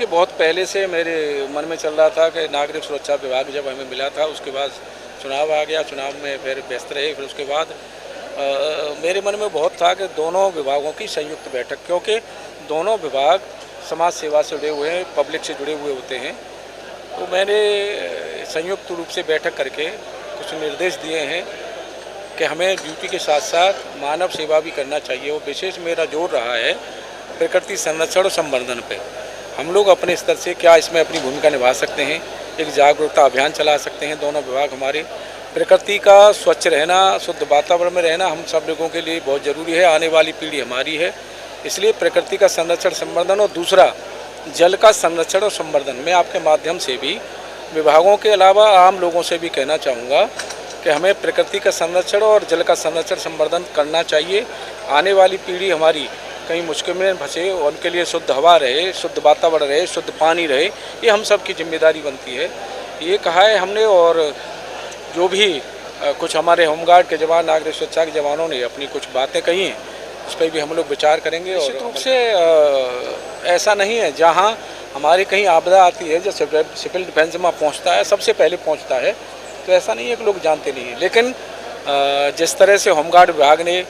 देखिए, बहुत पहले से मेरे मन में चल रहा था कि नागरिक सुरक्षा विभाग जब हमें मिला था, उसके बाद चुनाव आ गया, चुनाव में फिर व्यस्त रहे। फिर उसके बाद मेरे मन में बहुत था कि दोनों विभागों की संयुक्त बैठक, क्योंकि दोनों विभाग समाज सेवा से जुड़े हुए हैं, पब्लिक से जुड़े हुए होते हैं। तो मैंने संयुक्त रूप से बैठक करके कुछ निर्देश दिए हैं कि हमें ड्यूटी के साथ साथ मानव सेवा भी करना चाहिए। और विशेष मेरा जोर रहा है प्रकृति संरक्षण और संवर्धन पे। हम लोग अपने स्तर से क्या इसमें अपनी भूमिका निभा सकते हैं, एक जागरूकता अभियान चला सकते हैं। दोनों विभाग हमारे प्रकृति का स्वच्छ रहना, शुद्ध वातावरण में रहना हम सब लोगों के लिए बहुत ज़रूरी है। आने वाली पीढ़ी हमारी है, इसलिए प्रकृति का संरक्षण संवर्धन और दूसरा जल का संरक्षण और संवर्धन। मैं आपके माध्यम से भी विभागों के अलावा आम लोगों से भी कहना चाहूँगा कि हमें प्रकृति का संरक्षण और जल का संरक्षण संवर्धन करना चाहिए। आने वाली पीढ़ी हमारी कहीं मुश्किल में फंसे, उनके लिए शुद्ध हवा रहे, शुद्ध वातावरण रहे, शुद्ध पानी रहे, ये हम सब की जिम्मेदारी बनती है। ये कहा है हमने। और जो भी कुछ हमारे होमगार्ड के जवान, नागरिक सुरक्षा के जवानों ने अपनी कुछ बातें कही हैं, उस पर भी हम लोग विचार करेंगे। और निश्चित रूप से ऐसा नहीं है, जहाँ हमारी कहीं आपदा आती है, जो सिविल डिफेंस में पहुँचता है, सबसे पहले पहुँचता है, तो ऐसा नहीं है कि लोग जानते नहीं हैं। लेकिन जिस तरह से होमगार्ड विभाग ने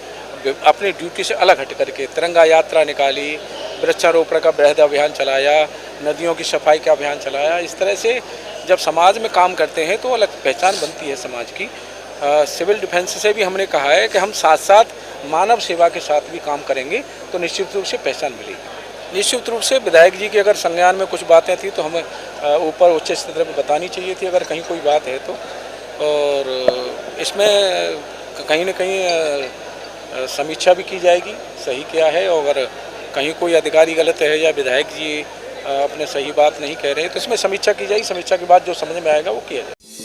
अपनी ड्यूटी से अलग हट करके तिरंगा यात्रा निकाली, वृक्षारोपण का बृहद अभियान चलाया, नदियों की सफाई का अभियान चलाया, इस तरह से जब समाज में काम करते हैं तो अलग पहचान बनती है समाज की। सिविल डिफेंस से भी हमने कहा है कि हम साथ साथ मानव सेवा के साथ भी काम करेंगे, तो निश्चित रूप से पहचान मिलेगी। निश्चित रूप से विधायक जी के अगर संज्ञान में कुछ बातें थी तो हमें ऊपर उच्च स्तर पर बतानी चाहिए थी, अगर कहीं कोई बात है तो। और इसमें कहीं न कहीं समीक्षा भी की जाएगी, सही क्या है। और अगर कहीं कोई अधिकारी गलत है या विधायक जी अपने सही बात नहीं कह रहे हैं, तो इसमें समीक्षा की जाएगी। समीक्षा के बाद जो समझ में आएगा वो किया जाएगा।